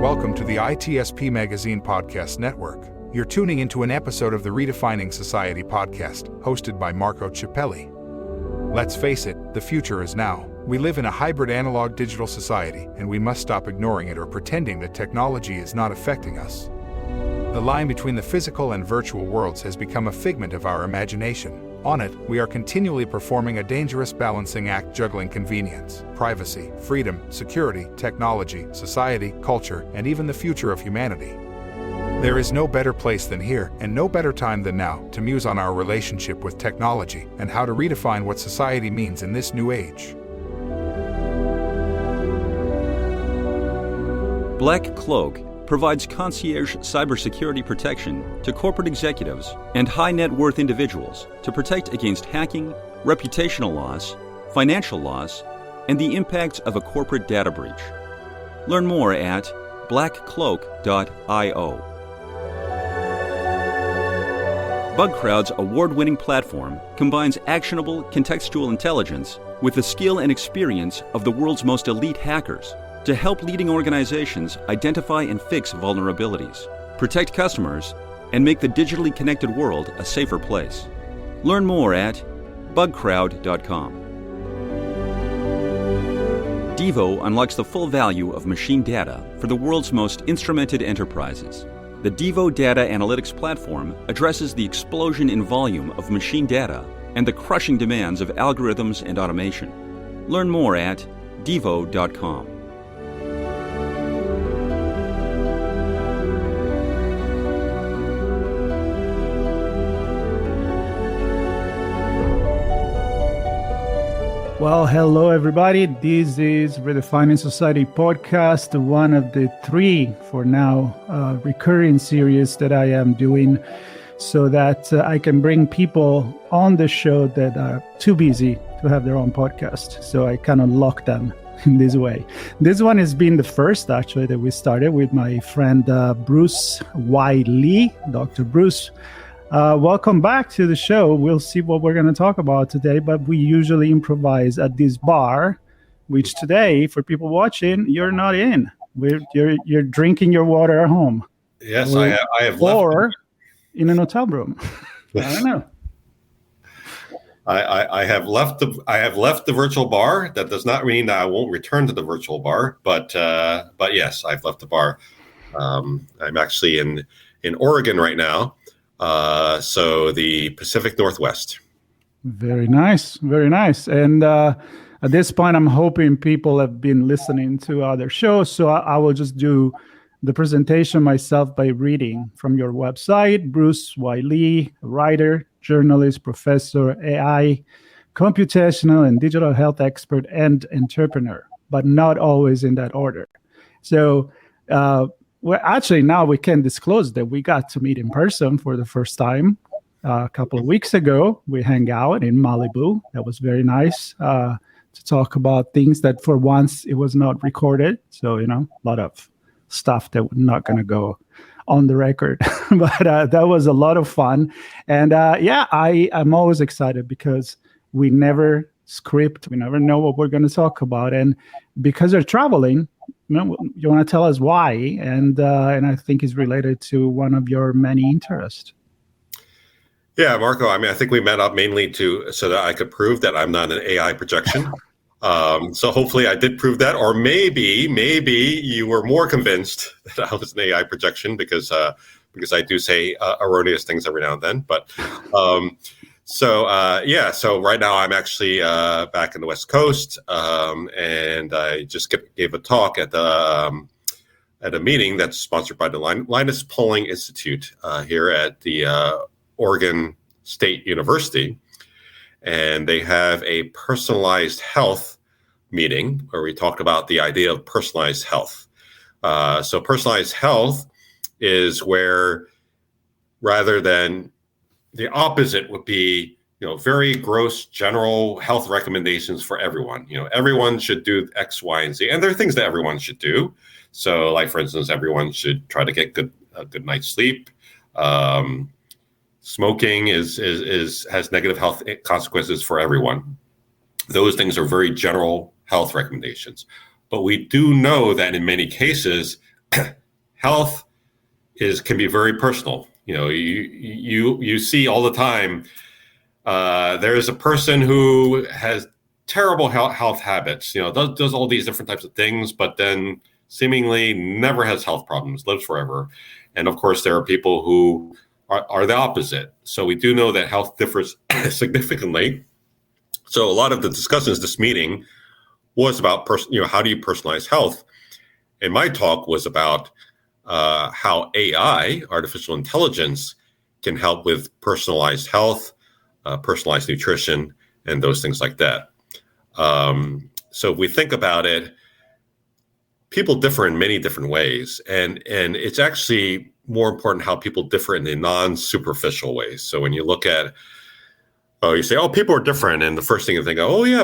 Welcome to the ITSP Magazine Podcast Network. You're tuning into an episode of the Redefining Society podcast, hosted by Ciappelli. Let's face it, the future is now. We live in a hybrid analog-digital society, and we must stop ignoring it or pretending that technology is not affecting us. The line between the physical and virtual worlds has become a figment of our imagination. On it, we are continually performing a dangerous balancing act, juggling convenience, privacy, freedom, security, technology, society, culture, and even the future of humanity. There is no better place than here, and no better time than now, to muse on our relationship with technology and how to redefine what society means in this new age. Black Cloak provides concierge cybersecurity protection to corporate executives and high-net-worth individuals to protect against hacking, reputational loss, financial loss, and the impacts of a corporate data breach. Learn more at blackcloak.io. BugCrowd's award-winning platform combines actionable contextual intelligence with the skill and experience of the world's most elite hackers to help leading organizations identify and fix vulnerabilities, protect customers, and make the digitally connected world a safer place. Learn more at bugcrowd.com. Devo unlocks the full value of machine data for the world's most instrumented enterprises. The Devo Data Analytics Platform addresses the explosion in volume of machine data and the crushing demands of algorithms and automation. Learn more at devo.com. Well, hello everybody. This is Redefining Society podcast, one of the three, for now, recurring series that I am doing so that I can bring people on the show that are too busy to have their own podcast. So I kind of lock them in this way. This one has been the first, actually, that we started with my friend Bruce Y. Lee, Dr. Bruce. Welcome back to the show. We'll see what we're going to talk about today, but we usually improvise at this bar, which today, for people watching, you're not in. You're drinking your water at home. Yes, I have left. Or in an hotel room. I don't know. I have left the virtual bar. That does not mean that I won't return to the virtual bar, but yes, I've left the bar. I'm actually in Oregon right now. So the Pacific Northwest. Very nice. Very nice. And at this point, I'm hoping people have been listening to other shows. So I will just do the presentation myself by reading from your website. Bruce Y. Lee, writer, journalist, professor, AI, computational and digital health expert, and entrepreneur, but not always in that order. So well, actually, now we can disclose that we got to meet in person for the first time a couple of weeks ago. We hang out in Malibu. That was very nice to talk about things that for once it was not recorded. So, a lot of stuff that we're not going to go on the record. But that was a lot of fun. And I'm always excited because we never script. We never know what we're going to talk about. And because they're traveling, you want to tell us why, and I think it's related to one of your many interests. Yeah, Marco. I mean, I think we met up mainly so that I could prove that I'm not an AI projection. So hopefully I did prove that, or maybe you were more convinced that I was an AI projection because I do say erroneous things every now and then. But So right now I'm actually back in the West Coast, and I just gave a talk at a meeting that's sponsored by the Linus Pauling Institute here at the Oregon State University, and they have a personalized health meeting where we talk about the idea of personalized health. So personalized health is where, rather than the opposite would be, very gross general health recommendations for everyone. Everyone should do X, Y, and Z, and there are things that everyone should do. So, like for instance, everyone should try to get a good night's sleep. Smoking has negative health consequences for everyone. Those things are very general health recommendations. But we do know that in many cases, health can be very personal. You see all the time. There's a person who has terrible health habits. Does all these different types of things, but then seemingly never has health problems, lives forever. And of course, there are people who are the opposite. So we do know that health differs significantly. So a lot of the discussions this meeting was about how do you personalize health? And my talk was about how AI, artificial intelligence, can help with personalized health, personalized nutrition, and those things like that. So if we think about it, people differ in many different ways, and it's actually more important how people differ in the non-superficial ways. So when you look at, you say, people are different, and the first thing you think,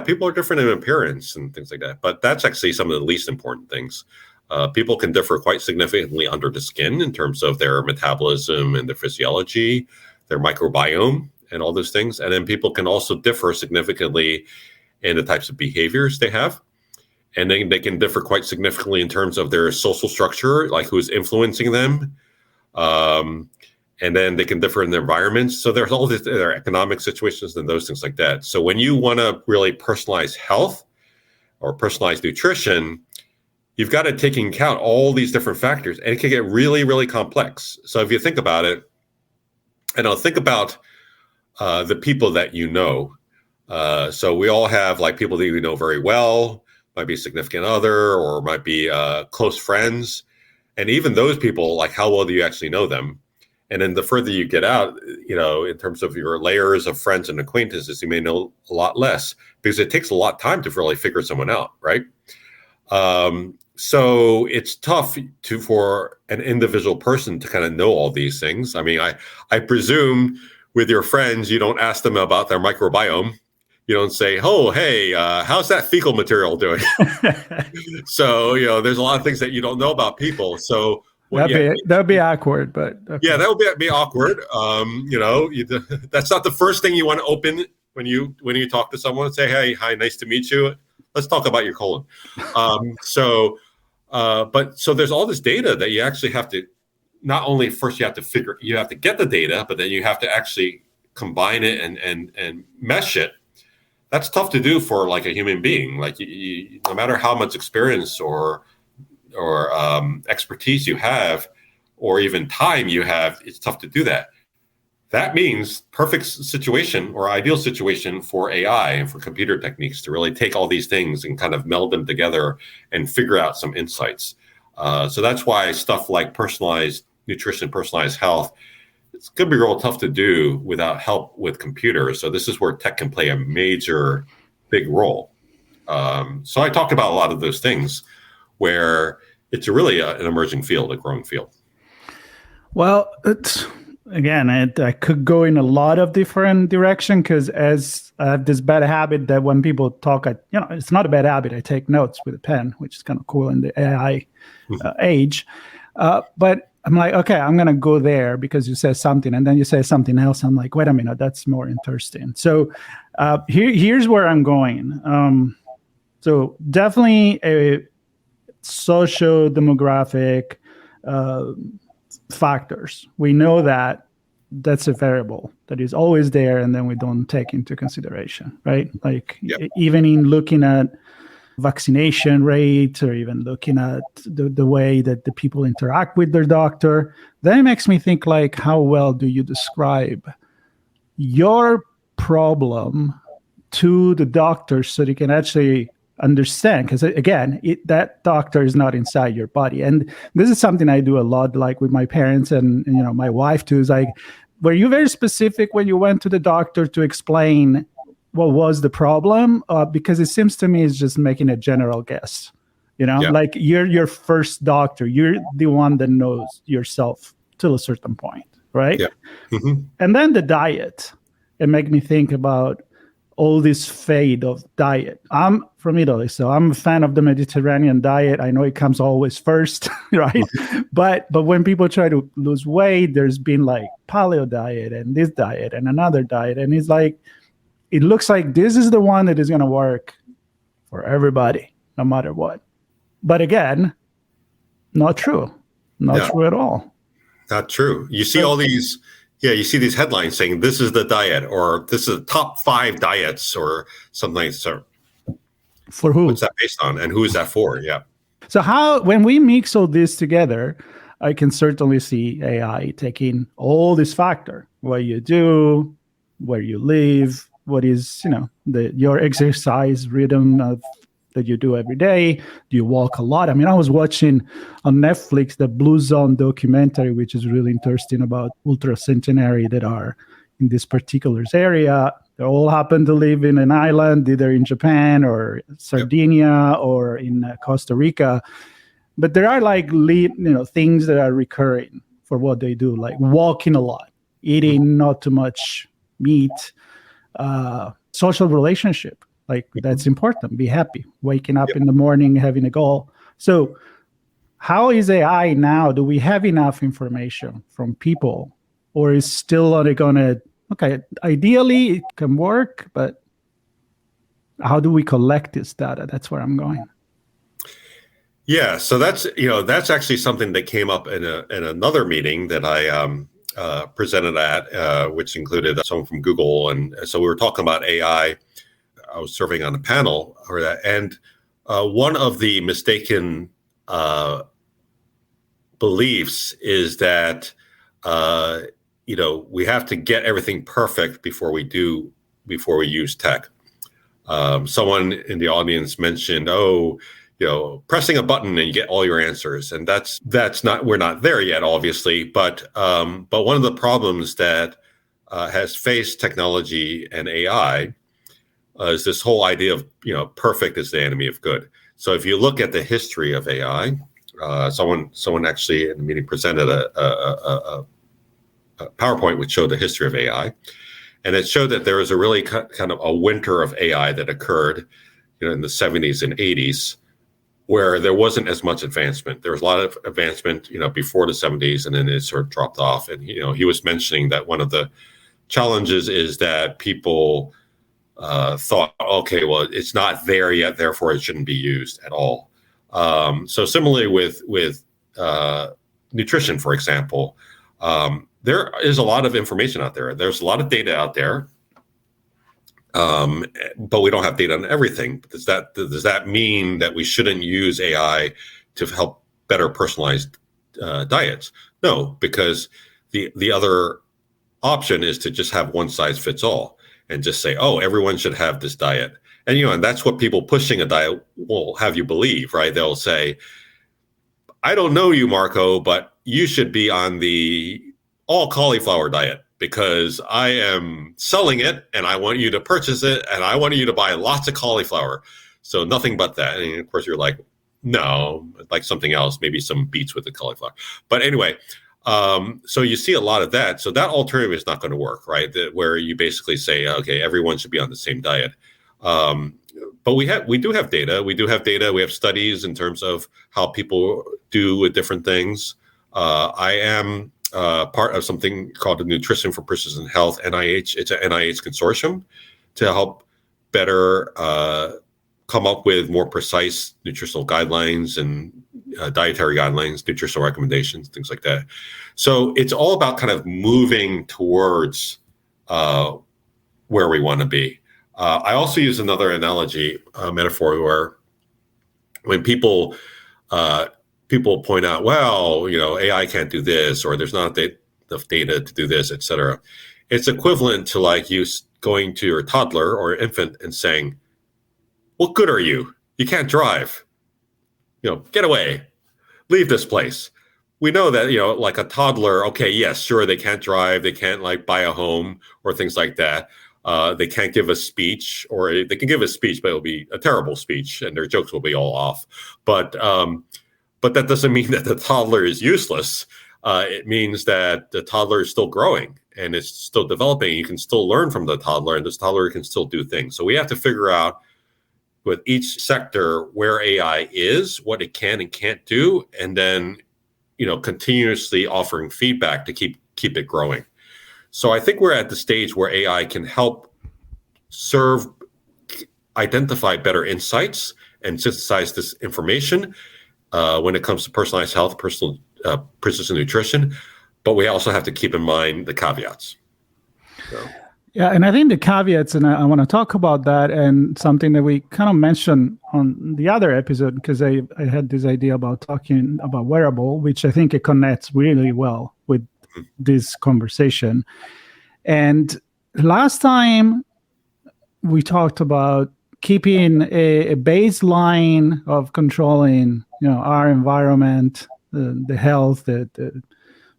people are different in appearance and things like that. But that's actually some of the least important things. People can differ quite significantly under the skin in terms of their metabolism and their physiology, their microbiome, and all those things. And then people can also differ significantly in the types of behaviors they have. And then they can differ quite significantly in terms of their social structure, like who's influencing them. And then they can differ in their environments. So there's all their economic situations and those things like that. So when you want to really personalize health or personalize nutrition, you've got to take into account all these different factors, and it can get really, really complex. So if you think about it, and I'll think about the people that you know. So we all have like people that we know very well, might be a significant other, or might be close friends. And even those people, like how well do you actually know them? And then the further you get out, in terms of your layers of friends and acquaintances, you may know a lot less, because it takes a lot of time to really figure someone out, right? So it's tough for an individual person to kind of know all these things. I mean, I presume with your friends, you don't ask them about their microbiome. You don't say, hey, how's that fecal material doing? So, there's a lot of things that you don't know about people. So that'd be awkward, but okay. Yeah, that would be awkward. That's not the first thing you want to open when you talk to someone and say, hey, hi, nice to meet you. Let's talk about your colon. So there's all this data that you actually have to, not only first you have to get the data, but then you have to actually combine it and mesh it. That's tough to do for like a human being. Like no matter how much experience or expertise you have, or even time you have, it's tough to do that. That means perfect situation or ideal situation for AI and for computer techniques to really take all these things and kind of meld them together and figure out some insights. So that's why stuff like personalized nutrition, personalized health, it's going to be real tough to do without help with computers. So this is where tech can play a major, big role. So I talked about a lot of those things where it's really an emerging field, a growing field. Well, I could go in a lot of different directions, because as I have this bad habit that when people talk, it's not a bad habit. I take notes with a pen, which is kind of cool in the AI age. But I'm like, okay, I'm going to go there because you said something, and then you say something else. I'm like, wait a minute, that's more interesting. So here's where I'm going. So definitely a socio-demographic factors. We know that that's a variable that is always there, and then we don't take into consideration, right? Like even in looking at vaccination rates, or even looking at the way that the people interact with their doctor, that makes me think, like, how well do you describe your problem to the doctor so they can actually understand? Because again, that doctor is not inside your body. And this is something I do a lot, like with my parents and my wife too, is like, were you very specific when you went to the doctor to explain what was the problem? Because it seems to me it's just making a general guess. Like you're your first doctor. You're the one that knows yourself till a certain point, right? Yeah. Mm-hmm. And then the diet. It made me think about all this fade of diet. I'm from Italy, so I'm a fan of the Mediterranean diet. I know it comes always first, right? But when people try to lose weight, there's been like paleo diet and this diet and another diet. And it's like, it looks like this is the one that is going to work for everybody, no matter what. But again, not true. Not Yeah. true at all. Not true. You see all these, you see these headlines saying this is the diet, or this is the top 5 diets, or something like that. So For who? what's that based on, and who is that for? Yeah. So when we mix all this together, I can certainly see AI taking all this factor, what you do, where you live, what is, your exercise rhythm that you do every day. Do you walk a lot? I mean, I was watching on Netflix the Blue Zone documentary, which is really interesting, about ultra-centenary that are in this particular area. They all happen to live in an island, either in Japan or Sardinia or in Costa Rica. But there are things that are recurring for what they do, like walking a lot, eating not too much meat, social relationship. Like, that's important. Be happy. Waking up in the morning, having a goal. So how is AI now? Do we have enough information from people? Or is still only going to, ideally it can work, but how do we collect this data? That's where I'm going. Yeah, so that's actually something that came up in another meeting that I presented at, which included someone from Google, and so we were talking about AI. I was serving on a panel for that, and one of the mistaken beliefs is that we have to get everything perfect before we use tech. Someone in the audience mentioned, pressing a button and you get all your answers, and that's not, we're not there yet, obviously. But one of the problems that has faced technology and AI is this whole idea of perfect is the enemy of good. So if you look at the history of AI, someone actually in the meeting presented a PowerPoint which showed the history of AI, and it showed that there was a really kind of a winter of AI that occurred, in the 70s and 80s, where there wasn't as much advancement. There was a lot of advancement, before the 70s, and then it sort of dropped off. And he was mentioning that one of the challenges is that people thought, okay, well, it's not there yet, therefore it shouldn't be used at all. So similarly with nutrition, for example, there is a lot of information out there. There's a lot of data out there, but we don't have data on everything. Does that mean that we shouldn't use AI to help better personalized diets? No, because the other option is to just have one size fits all and just say, oh, everyone should have this diet. And and that's what people pushing a diet will have you believe, right? They'll say, I don't know you, Marco, but you should be on the all cauliflower diet because I am selling it and I want you to purchase it and I want you to buy lots of cauliflower. So nothing but that. And of course you're like, no, I'd like something else, maybe some beets with the cauliflower. But anyway, so you see a lot of that. So that alternative is not going to work, right? Where you basically say, okay, everyone should be on the same diet. But we do have data. We have studies in terms of how people do with different things. I am part of something called the Nutrition for Precision Health, NIH. It's an NIH consortium to help better come up with more precise nutritional guidelines and dietary guidelines, nutritional recommendations, things like that. So it's all about kind of moving towards where we want to be. I also use another analogy, metaphor, where when people point out, well, AI can't do this, or there's not enough data to do this, et cetera. It's equivalent to like you going to your toddler or infant and saying, what good are you? You can't drive. Get away. Leave this place. We know that, like a toddler, okay, yes, sure, they can't drive. They can't like buy a home or things like that. They can't give a speech, or they can give a speech, but it'll be a terrible speech and their jokes will be all off. But that doesn't mean that the toddler is useless. It means that the toddler is still growing and it's still developing. You can still learn from the toddler, and this toddler can still do things. So we have to figure out with each sector where AI is, what it can and can't do, and then continuously offering feedback to keep it growing. So I think we're at the stage where AI can help identify better insights and synthesize this information when it comes to personalized health, personal precision nutrition, but we also have to keep in mind the caveats. So. Yeah, and I think the caveats, and I want to talk about that, and something that we kind of mentioned on the other episode, because I had this idea about talking about wearable, which I think it connects really well with this conversation. And last time we talked about keeping a baseline of controlling, our environment, the health, the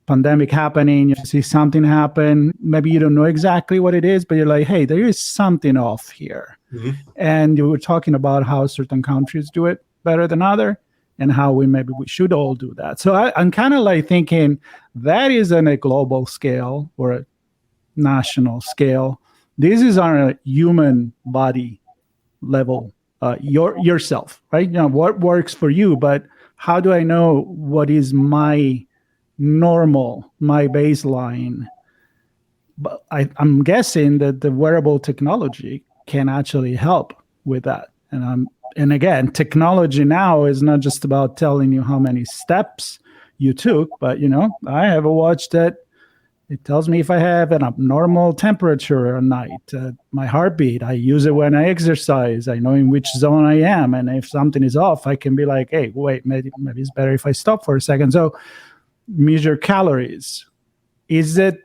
pandemic happening, you see something happen, maybe you don't know exactly what it is, but you're like, hey, there is something off here. Mm-hmm. And you were talking about how certain countries do it better than other, and how we should all do that. So I'm kind of like thinking that is on a global scale or a national scale. This is on a human body level, yourself, right? What works for you, but how do I know what is my normal, my baseline? But I'm guessing that the wearable technology can actually help with that. And again, technology now is not just about telling you how many steps you took, but I have a watch that it tells me if I have an abnormal temperature at night, my heartbeat. I use it when I exercise. I know in which zone I am, and if something is off, I can be like, hey, wait, maybe it's better if I stop for a second. So measure calories. Is it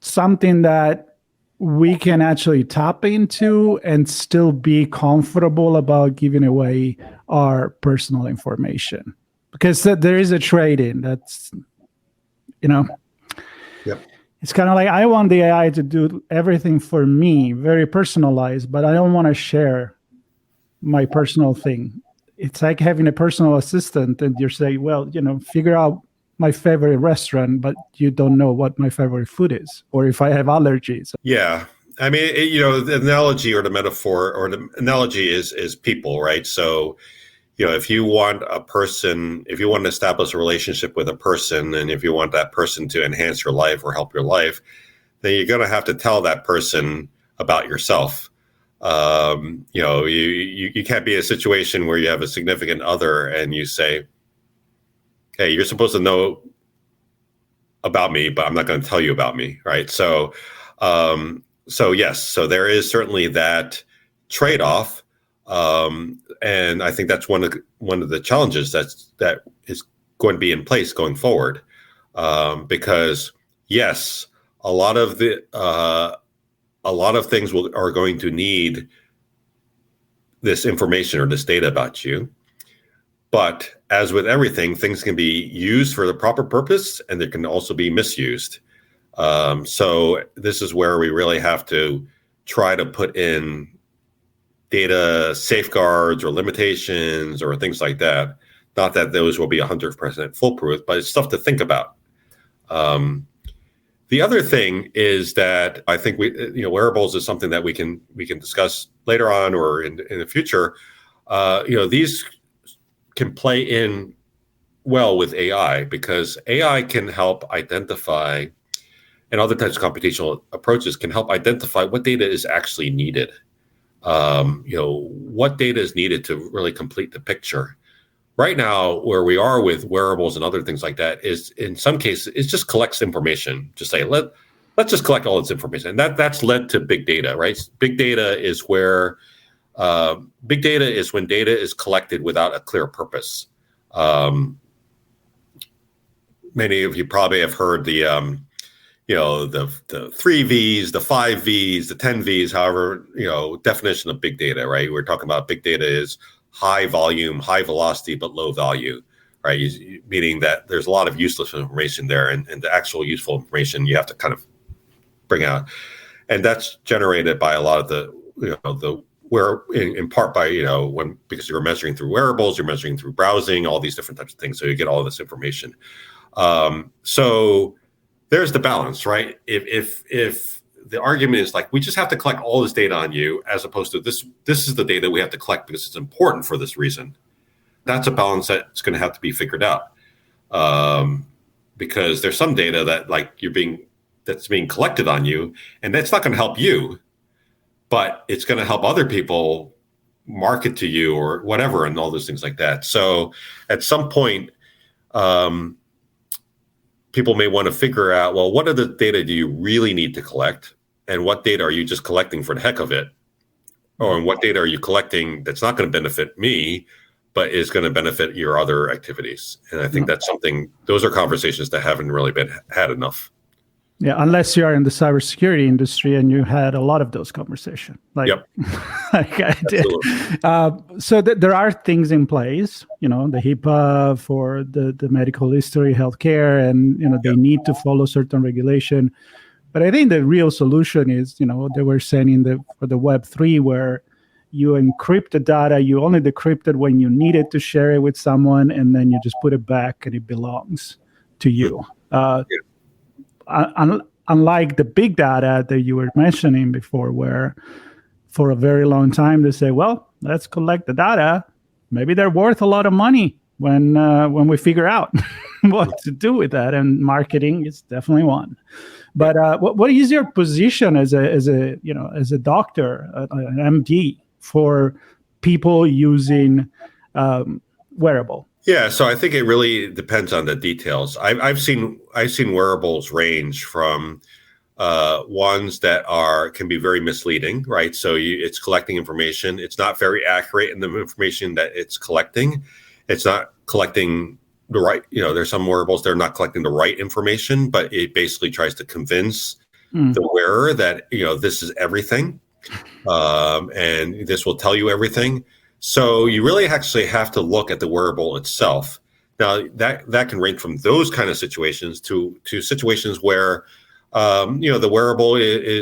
something that we can actually tap into and still be comfortable about giving away our personal information? Because there is a trade-in that's, Yep. It's kind of like I want the AI to do everything for me, very personalized, but I don't want to share my personal thing. It's like having a personal assistant and you're saying, well, figure out my favorite restaurant, but you don't know what my favorite food is, or if I have allergies. Yeah. I mean, the analogy or the metaphor or the analogy is people, right? So, if you want to establish a relationship with a person, and if you want that person to enhance your life or help your life, then you're going to have to tell that person about yourself. You can't be in a situation where you have a significant other and you say, hey, you're supposed to know about me, but I'm not going to tell you about me, right? So yes, so there is certainly that trade-off, and I think that's one of the challenges that is going to be in place going forward, because yes, a lot of things are going to need this information or this data about you. But as with everything, things can be used for the proper purpose, and they can also be misused. So this is where we really have to try to put in data safeguards or limitations or things like that. Not that those will be 100% foolproof, but it's stuff to think about. The other thing is that I think wearables is something that we can discuss later on or in the future. These can play in well with AI, because AI can help identify, and other types of computational approaches can help identify what data is actually needed. What data is needed to really complete the picture. Right now, where we are with wearables and other things like that is, in some cases, it just collects information. Just say, let's just collect all this information. And that's led to big data, right? Big data is when data is collected without a clear purpose. Many of you probably have heard the 3 V's, the 5 V's, the 10 V's, however, definition of big data, right? We're talking about big data is high volume, high velocity, but low value, right? Meaning that there's a lot of useless information there, and the actual useful information you have to kind of bring out. And that's generated by a lot of in part by, because you're measuring through wearables, you're measuring through browsing, all these different types of things. So you get all of this information. So there's the balance, right? If the argument is like, we just have to collect all this data on you, as opposed to this is the data we have to collect because it's important for this reason. That's a balance that's going to have to be figured out. Because there's some data that that's being collected on you, and that's not going to help you, but it's going to help other people market to you or whatever, and all those things like that. So at some point, people may want to figure out, well, what are the data do you really need to collect? And what data are you just collecting for the heck of it? Or what data are you collecting that's not going to benefit me, but is going to benefit your other activities? And I think that's something, those are conversations that haven't really been had enough. Yeah, unless you are in the cybersecurity industry and you had a lot of those conversations, like, Yep. like I did. So there are things in place, the HIPAA for the medical history, healthcare, and they need to follow certain regulation. But I think the real solution is, they were saying for the Web3, where you encrypt the data, you only decrypt it when you need it to share it with someone, and then you just put it back and it belongs to you. Unlike the big data that you were mentioning before, where for a very long time they say, well, let's collect the data. Maybe they're worth a lot of money when we figure out what to do with that. And marketing is definitely one. But what is your position as a doctor, an MD, for people using wearable? Yeah, so I think it really depends on the details. I've seen wearables range from ones that can be very misleading, right? So it's collecting information. It's not very accurate in the information that it's collecting. It's not collecting the right, there's some wearables that are not collecting the right information, but it basically tries to convince the wearer that, this is everything, and this will tell you everything. So you really actually have to look at the wearable itself. Now that can range from those kind of situations to situations where the wearable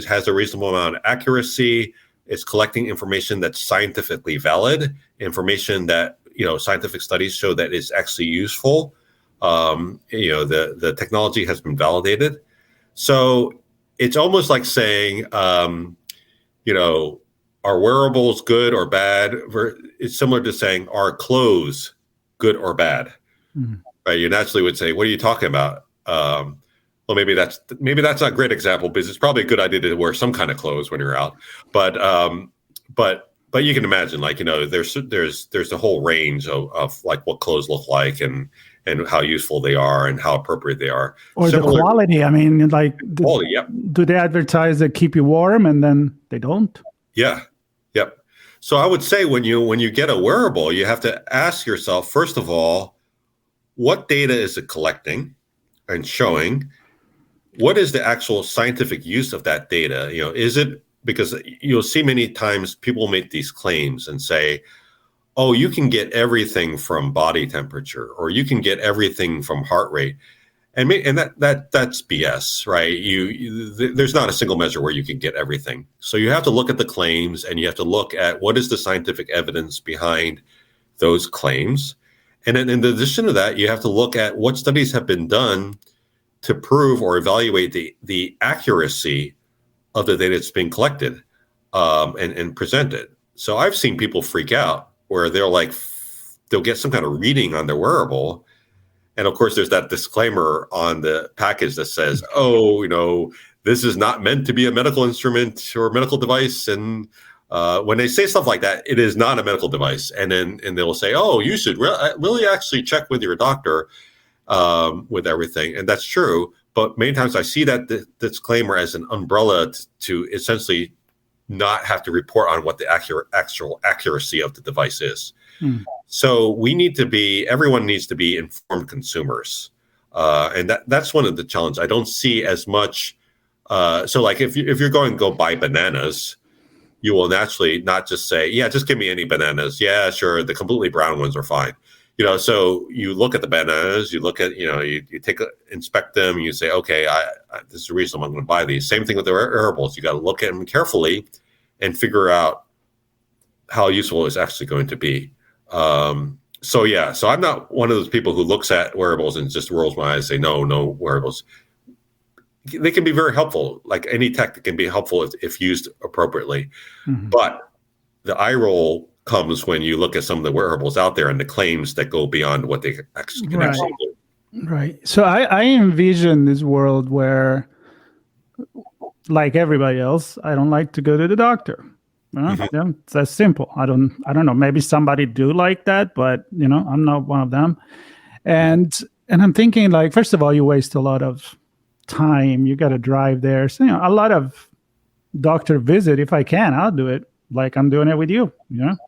has a reasonable amount of accuracy. It's collecting information that's scientifically valid, information that scientific studies show that is actually useful. The technology has been validated. So it's almost like saying, are wearables good or bad? It's similar to saying, are clothes good or bad? Right? You naturally would say, what are you talking about? Well, maybe that's not a great example, because it's probably a good idea to wear some kind of clothes when you're out. But you can imagine, there's a whole range of like what clothes look like and how useful they are and how appropriate they are. Or the quality. I mean, quality. Yep. Do they advertise that keep you warm and then they don't? Yeah. Yep. So I would say when you get a wearable, you have to ask yourself, first of all, what data is it collecting and showing? What is the actual scientific use of that data? Is it, because you'll see many times people make these claims and say, oh, you can get everything from body temperature, or you can get everything from heart rate. And that's BS, right? There's not a single measure where you can get everything. So you have to look at the claims, and you have to look at what is the scientific evidence behind those claims. And then in addition to that, you have to look at what studies have been done to prove or evaluate the accuracy of the data that's being collected and presented. So I've seen people freak out where they'll get some kind of reading on their wearable. And of course, there's that disclaimer on the package that says, this is not meant to be a medical instrument or a medical device. And when they say stuff like that, it is not a medical device. And they'll say, oh, you should really actually check with your doctor with everything. And that's true. But many times I see that disclaimer as an umbrella to essentially not have to report on what the actual accuracy of the device is. So everyone needs to be informed consumers. And that's one of the challenges. I don't see as much. So like if you're going to go buy bananas, you will naturally not just say, yeah, just give me any bananas. Yeah, sure. The completely brown ones are fine. So you look at the bananas, you look at, you inspect them, and you say, okay, this is the reason I'm going to buy these. Same thing with the wearables. You got to look at them carefully and figure out how useful it's actually going to be. So I'm not one of those people who looks at wearables and just rolls my eyes and say, no wearables. They can be very helpful. Like any tech, it can be helpful if used appropriately. But the eye roll comes when you look at some of the wearables out there and the claims that go beyond what they actually can actually do. Right. So I envision this world where, like everybody else, I don't like to go to the doctor. Yeah, it's that simple. I don't know. Maybe somebody do like that, but I'm not one of them. And And I'm thinking, like, first of all, you waste a lot of time. You got to drive there. So, a lot of doctor visit. If I can, I'll do it like I'm doing it with you,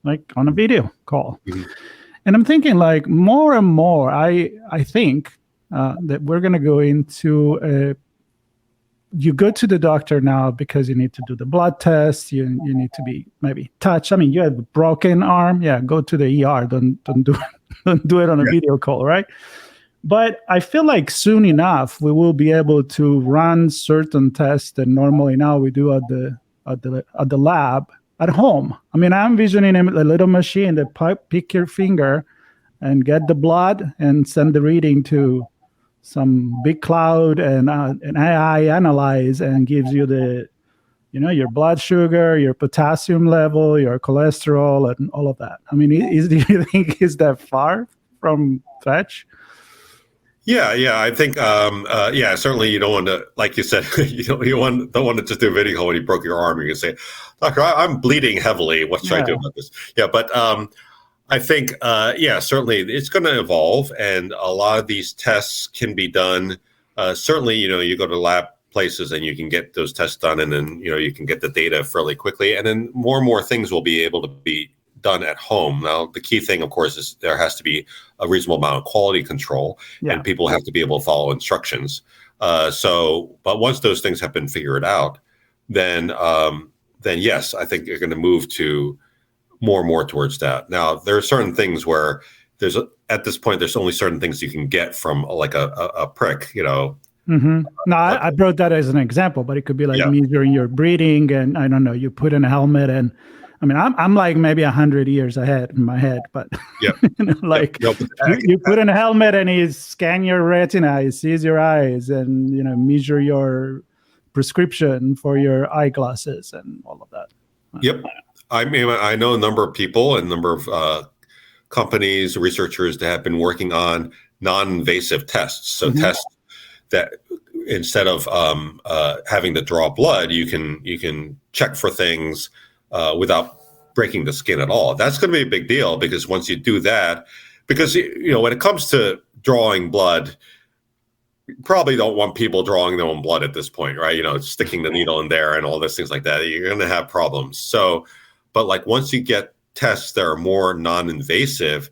like on a video call. Mhm. And I'm thinking, like, more and more, I think that we're going to go into you go to the doctor now because you need to do the blood test. You need to be maybe touched. I mean, you have a broken arm. Yeah, go to the ER. Don't do it. Don't do it on a video call, right? But I feel like soon enough we will be able to run certain tests that normally now we do at the lab at home. I mean, I'm envisioning a little machine that pick your finger and get the blood and send the reading to some big cloud, and an AI analyze and gives you the, your blood sugar, your potassium level, your cholesterol, and all of that. I mean, do you think is that far from fetch? Yeah, I think, certainly you don't want to, like you said, you don't want to just do a video call when you broke your arm. You can say, "Doctor, I'm bleeding heavily. What should I do about this?" Yeah, but I think, certainly it's going to evolve, and a lot of these tests can be done. Certainly, you go to lab places and you can get those tests done, and then, you can get the data fairly quickly, and then more and more things will be able to be done at home. Now, the key thing, of course, is there has to be a reasonable amount of quality control, and people have to be able to follow instructions. But once those things have been figured out, then yes, I think you're going to move to more and more towards that. Now, there are certain things where at this point, there's only certain things you can get from like a prick, Mm-hmm. No, I brought that as an example, but it could be like measuring your breathing, and I don't know, you put in a helmet, and I mean, I'm like maybe 100 years ahead in my head, but you put in a helmet and he scan your retina, he sees your eyes, and measure your prescription for your eyeglasses and all of that. Yep. I mean, I know a number of people and a number of companies, researchers that have been working on non-invasive tests. So tests that instead of having to draw blood, you can check for things without breaking the skin at all. That's going to be a big deal, because once you do that, because when it comes to drawing blood, you probably don't want people drawing their own blood at this point, right? Sticking the needle in there and all those things like that, you're going to have problems. So, but like once you get tests that are more non-invasive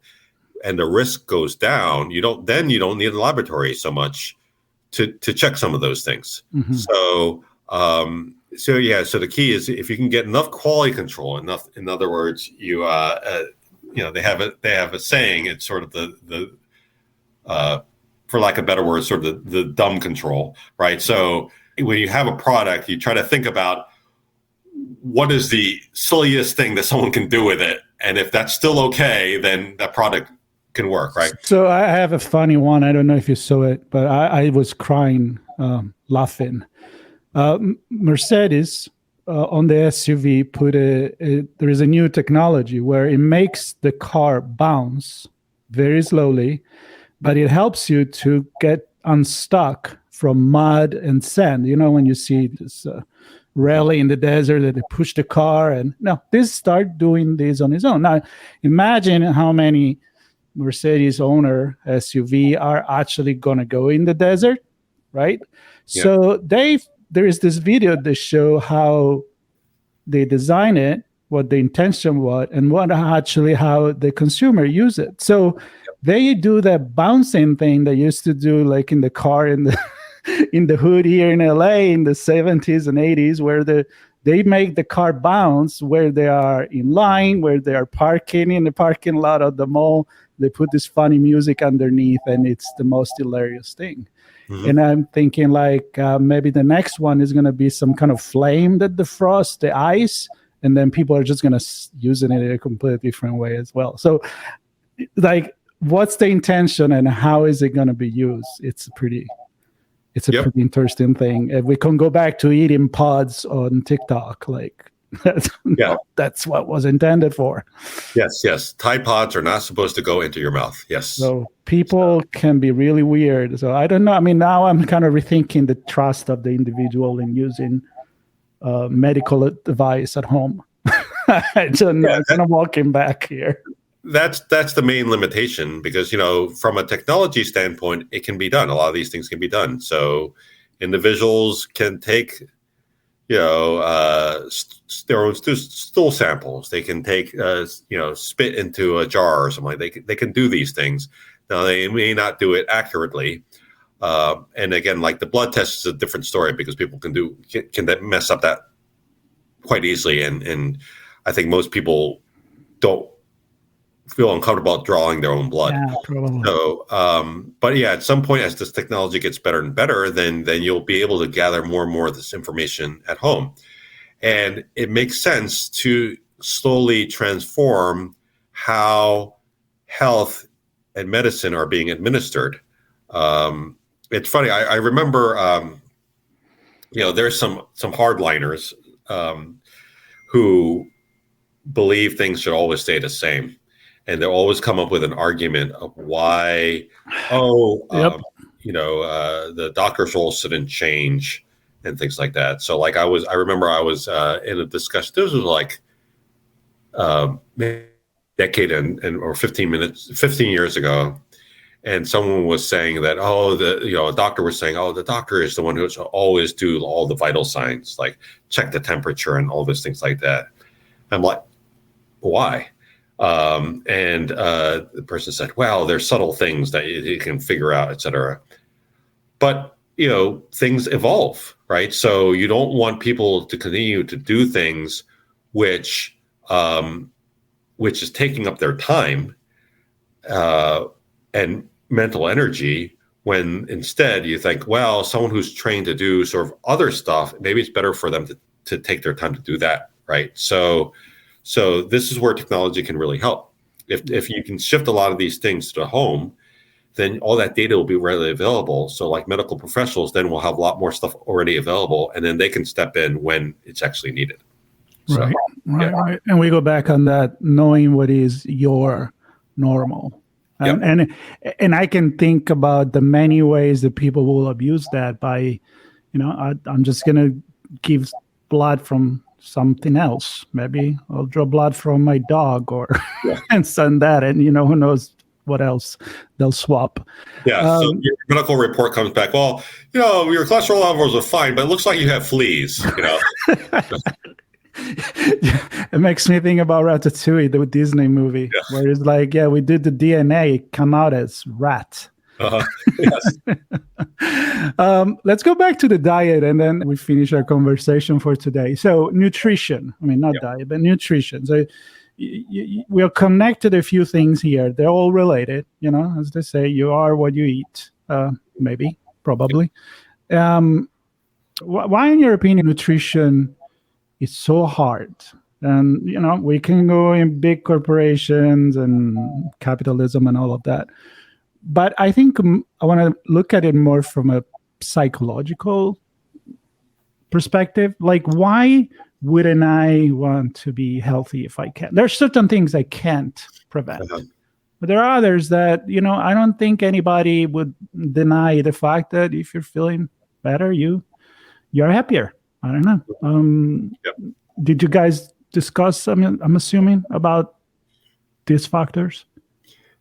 and the risk goes down, you don't need a laboratory so much to check some of those things. Mm-hmm. So the key is if you can get enough quality control, in other words, they have a saying, it's sort of the for lack of a better word, sort of the dumb control, right? So when you have a product, you try to think about what is the silliest thing that someone can do with it, and if that's still okay, then that product can work, right? So I have a funny one. I don't know if you saw it, but I was crying, laughing. Mercedes on the SUV there is a new technology where it makes the car bounce very slowly, but it helps you to get unstuck from mud and sand. When you see this rally in the desert that they push the car, and this start doing this on its own. Now, imagine how many Mercedes owner SUV are actually going to go in the desert, right? Yeah. So there is this video that show how they design it, what the intention was, and how the consumer use it. So they do that bouncing thing they used to do, like in the car in the hood here in LA in the 70s and 80s, where they make the car bounce where they are in line, where they are parking in the parking lot of the mall. They put this funny music underneath, and it's the most hilarious thing. Mm-hmm. And I'm thinking maybe the next one is going to be some kind of flame that defrosts the ice, and then people are just going to use it in a completely different way as well. So what's the intention and how is it going to be used? It's a pretty interesting thing. If we can go back to eating pods on TikTok, that's what was intended for. Yes. Tide Pods are not supposed to go into your mouth. Yes. So people can be really weird. So I don't know. I mean, now I'm kind of rethinking the trust of the individual in using medical device at home. I don't know. I'm kind of walking back here. that's the main limitation, because from a technology standpoint, it can be done. A lot of these things can be done. So individuals can take their own stool samples. They can take spit into a jar or something. They can do these things. Now they may not do it accurately. And again, like the blood test is a different story, because people can mess up that quite easily. And I think most people don't feel uncomfortable drawing their own blood. Yeah, probably. So, but yeah, at some point, as this technology gets better and better, then you'll be able to gather more and more of this information at home. And it makes sense to slowly transform how health and medicine are being administered. It's funny. I remember, there's some hardliners who believe things should always stay the same, and they'll always come up with an argument of why. The doctor's role shouldn't change and things like that. So, like, I remember I was in a discussion. This was like decade or 15 years ago. And someone was saying that, a doctor was saying, the doctor is the one who should always do all the vital signs, like check the temperature and all those things like that. I'm like, why? And the person said, well, there's subtle things that you can figure out, et cetera. But, things evolve, right? So you don't want people to continue to do things which is taking up their time and mental energy, when instead you think, well, someone who's trained to do sort of other stuff, maybe it's better for them to take their time to do that, right? So this is where technology can really help. If you can shift a lot of these things to the home, then all that data will be readily available. So like medical professionals then will have a lot more stuff already available, and then they can step in when it's actually needed. So, Right. And we go back on that, knowing what is your normal. And I can think about the many ways that people will abuse that by, I'm just going to give blood from something else. Maybe I'll draw blood from my dog and send that. And, who knows what else they'll swap. Yeah. So your medical report comes back, well, your cholesterol levels are fine, but it looks like you have fleas, It makes me think about Ratatouille, the Disney movie, where it's like, we did the DNA, it come out as rat. Yes. Let's go back to the diet, and then we finish our conversation for today. So nutrition, not diet, but nutrition. So we are connected a few things here. They're all related, as they say, you are what you eat, maybe, probably. Why, in your opinion, nutrition is so hard? And, we can go in big corporations and capitalism and all of that. But I think I want to look at it more from a psychological perspective. Like, why wouldn't I want to be healthy if I can? There's certain things I can't prevent. But there are others that, I don't think anybody would deny the fact that if you're feeling better, you're happier. I don't know. Did you guys discuss, I'm assuming, about these factors?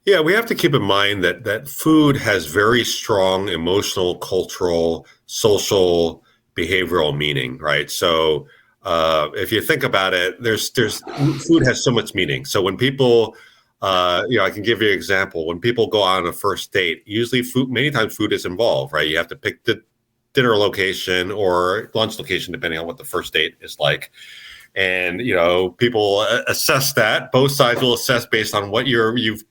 Yeah, we have to keep in mind that food has very strong emotional, cultural, social, behavioral meaning, right? So if you think about it, there's food has so much meaning. So when people, I can give you an example. When people go on a first date, usually many times food is involved, right? You have to pick the dinner location or lunch location, depending on what the first date is like. And, people assess that. Both sides will assess based on what you've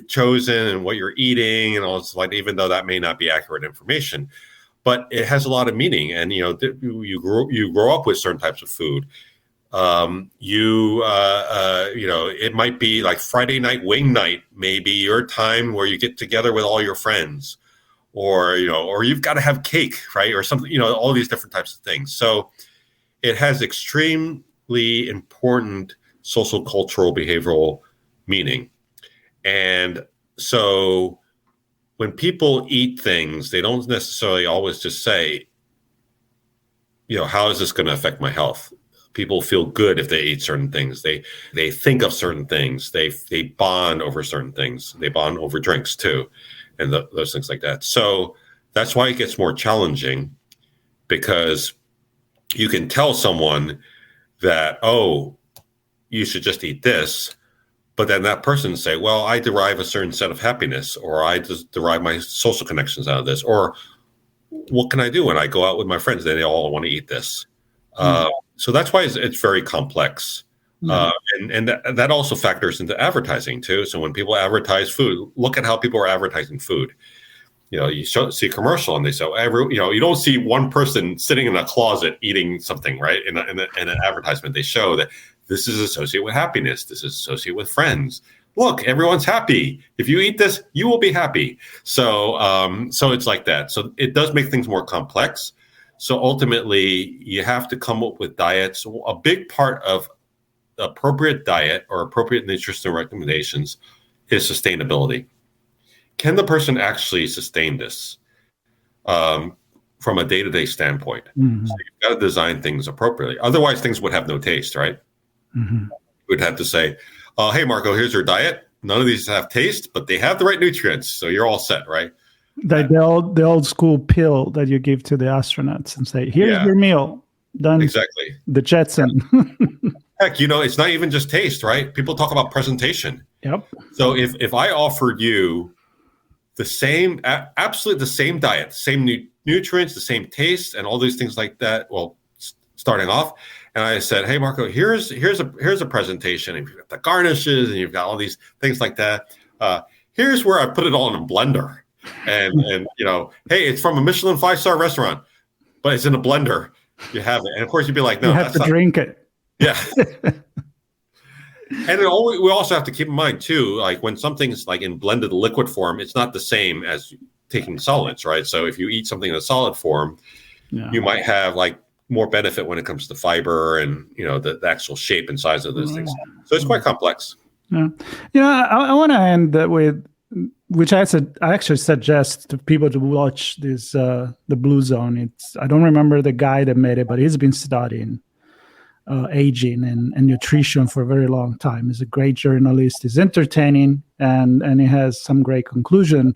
chosen and what you're eating and all this, like, even though that may not be accurate information, but it has a lot of meaning. And, you grow up with certain types of food. It might be like Friday night wing night, maybe your time where you get together with all your friends, or you've got to have cake, right? Or something, all these different types of things. So it has extremely important social, cultural, behavioral meaning. And so when people eat things, they don't necessarily always just say, how is this going to affect my health? People feel good if they eat certain things. They think of certain things. They bond over certain things. They bond over drinks too, and those things like that. So that's why it gets more challenging, because you can tell someone that, oh, you should just eat this, but then that person say, well, I derive a certain set of happiness, or I just derive my social connections out of this, or what can I do when I go out with my friends? They all want to eat this. So that's why it's very complex. And that also factors into advertising too. So when people advertise food, look at how people are advertising food. You see a commercial and they say, you don't see one person sitting in a closet eating something, right? In an advertisement, they show that this is associated with happiness. This is associated with friends. Look, everyone's happy. If you eat this, you will be happy. So it's like that. So it does make things more complex. So ultimately, you have to come up with diets. A big part of appropriate diet or appropriate nutritional recommendations is sustainability. Can the person actually sustain this from a day-to-day standpoint? Mm-hmm. So you've got to design things appropriately. Otherwise, things would have no taste, right? Mm-hmm. We'd have to say, hey, Marco, here's your diet. None of these have taste, but they have the right nutrients. So you're all set, right? The old school pill that you give to the astronauts and say, here's your meal. Done. Exactly. The Jetson. Heck, it's not even just taste, right? People talk about presentation. Yep. So if I offered you absolutely the same diet, the same nutrients, the same taste, and all these things like that, well, starting off, and I said, hey, Marco, here's a presentation, and you've got the garnishes, and you've got all these things like that. Here's where I put it all in a blender. And hey, it's from a Michelin 5-star restaurant, but it's in a blender. You have it, and of course you'd be like, no, you have to drink it. Yeah. And we also have to keep in mind too, like when something's like in blended liquid form, it's not the same as taking solids, right? So if you eat something in a solid form, you might have like more benefit when it comes to fiber and the actual shape and size of those things. So it's quite complex. Yeah. I want to end with, which I actually suggest to people to watch this, the Blue Zone. I don't remember the guy that made it, but he's been studying aging and nutrition for a very long time. He's a great journalist. He's entertaining, and he has some great conclusion.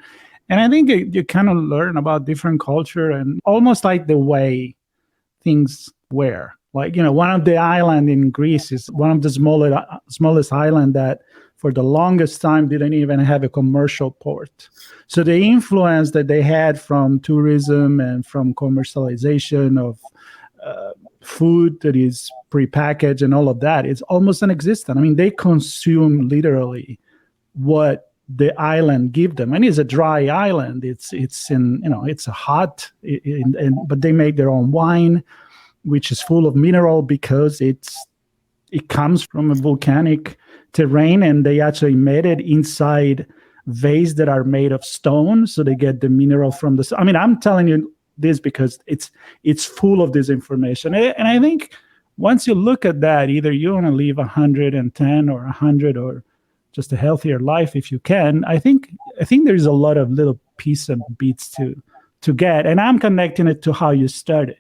And I think you kind of learn about different culture and almost like the way things were. Like, one of the island in Greece is one of the smallest island that for the longest time didn't even have a commercial port. So the influence that they had from tourism and from commercialization of food that is prepackaged and all of that, it's almost non-existent. I mean, they consume literally what the island give them, and it's a dry island. It's in it's a hot, but they make their own wine, which is full of mineral because it comes from a volcanic terrain, and they actually made it inside vase that are made of stone, so they get the mineral from the. I mean, I'm telling you this because it's full of this information, and I think once you look at that, either you want to live 110 or 100 or just a healthier life if you can. I think there's a lot of little pieces and bits to get, and I'm connecting it to how you started.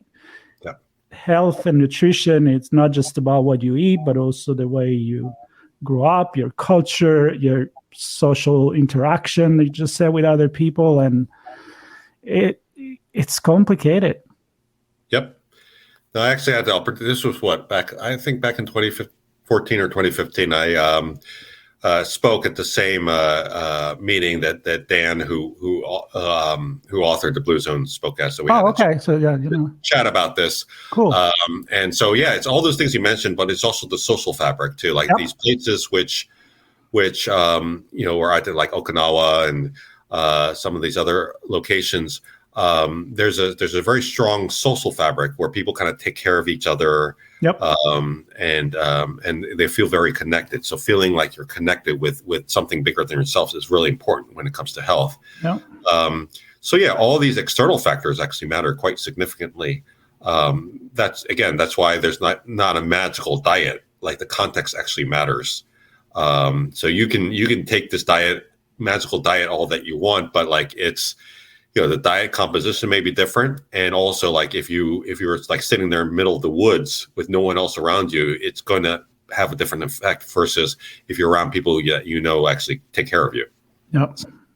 Yeah. Health and nutrition, it's not just about what you eat, but also the way you grow up, your culture, your social interaction, you just said, with other people, and it's complicated. Yep. No, I actually had the opportunity. This was back in 2014 or 2015. I spoke at the same meeting that Dan, who authored the Blue Zone, spoke at. So we had So chat about this. Cool. And so it's all those things you mentioned, but it's also the social fabric too, like these places which where I did like Okinawa and some of these other locations. There's a very strong social fabric where people kind of take care of each other. Yep. And they feel very connected. So feeling like you're connected with something bigger than yourself is really important when it comes to health. Yep. All these external factors actually matter quite significantly. That's why there's not a magical diet. Like the context actually matters. So you can take this magical diet all that you want, but like it's the diet composition may be different, and also like if you're like sitting there in the middle of the woods with no one else around you, it's going to have a different effect versus if you're around people who actually take care of you.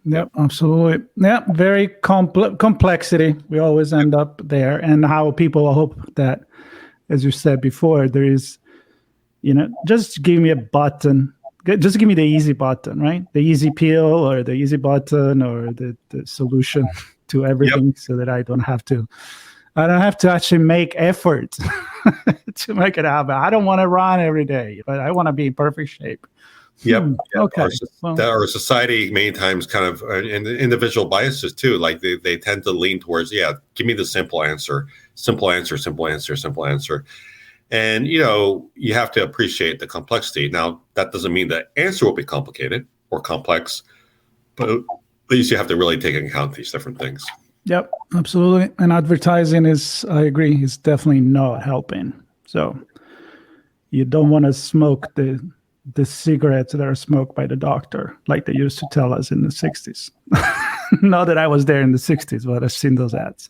Yep, absolutely. Yeah, very complexity. We always end up there, and how people hope that, as you said before, there is, just give me a button. Just give me the easy button, right? The easy pill or the easy button or the solution to everything, so that I don't have to actually make effort to make it happen. I don't want to run every day, but I want to be in perfect shape. Okay. Our society many times kind of, and the individual biases too, like they tend to lean towards, give me the simple answer. And, you have to appreciate the complexity. Now, that doesn't mean the answer will be complicated or complex, but at least you have to really take into account these different things. Yep, absolutely. And advertising I agree, is definitely not helping. So you don't want to smoke the cigarettes that are smoked by the doctor, like they used to tell us in the 60s. Not that I was there in the 60s, but I've seen those ads.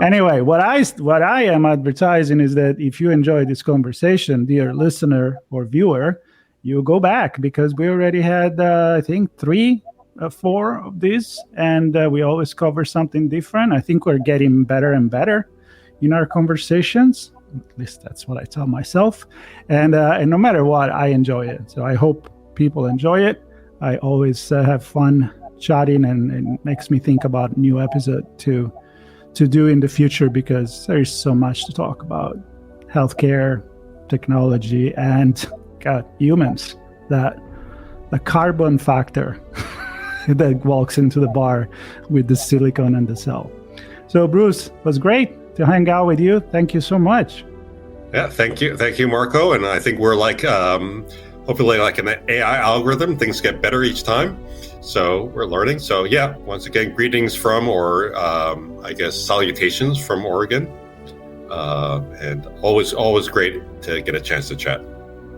Anyway, what I am advertising is that if you enjoy this conversation, dear listener or viewer, you go back, because we already had, I think, 4 of these, and we always cover something different. I think we're getting better and better in our conversations. At least that's what I tell myself. And no matter what, I enjoy it. So I hope people enjoy it. I always have fun chatting, and it makes me think about new episode to do in the future, because there is so much to talk about: healthcare, technology, and humans. That the carbon factor that walks into the bar with the silicon and the cell. So Bruce, it was great to hang out with you. Thank you so much. Yeah, thank you, Marco. And I think we're like, hopefully like an AI algorithm. Things get better each time. So we're learning. So yeah, once again, greetings from, or I guess salutations from Oregon. And always great to get a chance to chat.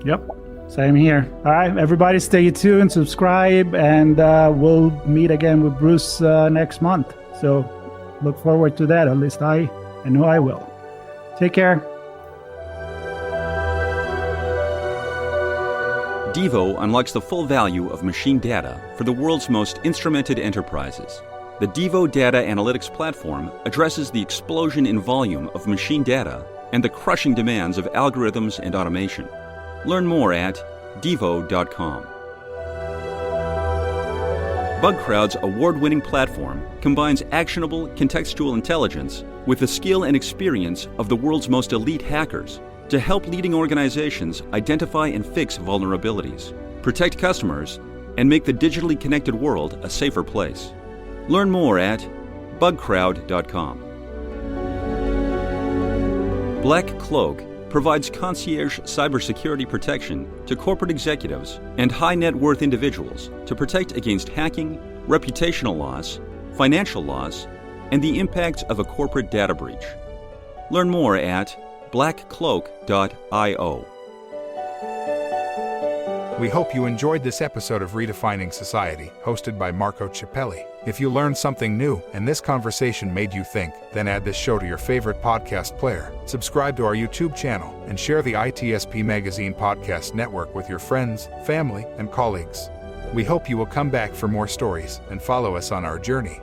Yep, same here. All right, everybody stay tuned, subscribe, and we'll meet again with Bruce next month. So look forward to that. At least I know I will. Take care. Devo unlocks the full value of machine data for the world's most instrumented enterprises. The Devo Data Analytics Platform addresses the explosion in volume of machine data and the crushing demands of algorithms and automation. Learn more at devo.com. BugCrowd's award-winning platform combines actionable contextual intelligence with the skill and experience of the world's most elite hackers to help leading organizations identify and fix vulnerabilities, protect customers, and make the digitally connected world a safer place. Learn more at bugcrowd.com. Black Cloak provides concierge cybersecurity protection to corporate executives and high net worth individuals to protect against hacking, reputational loss, financial loss, and the impacts of a corporate data breach. Learn more at blackcloak.io. We hope you enjoyed this episode of Redefining Society, hosted by Marco Ciappelli. If you learned something new and this conversation made you think, then add this show to your favorite podcast player, subscribe to our YouTube channel, and share the ITSP Magazine podcast network with your friends, family, and colleagues. We hope you will come back for more stories and follow us on our journey.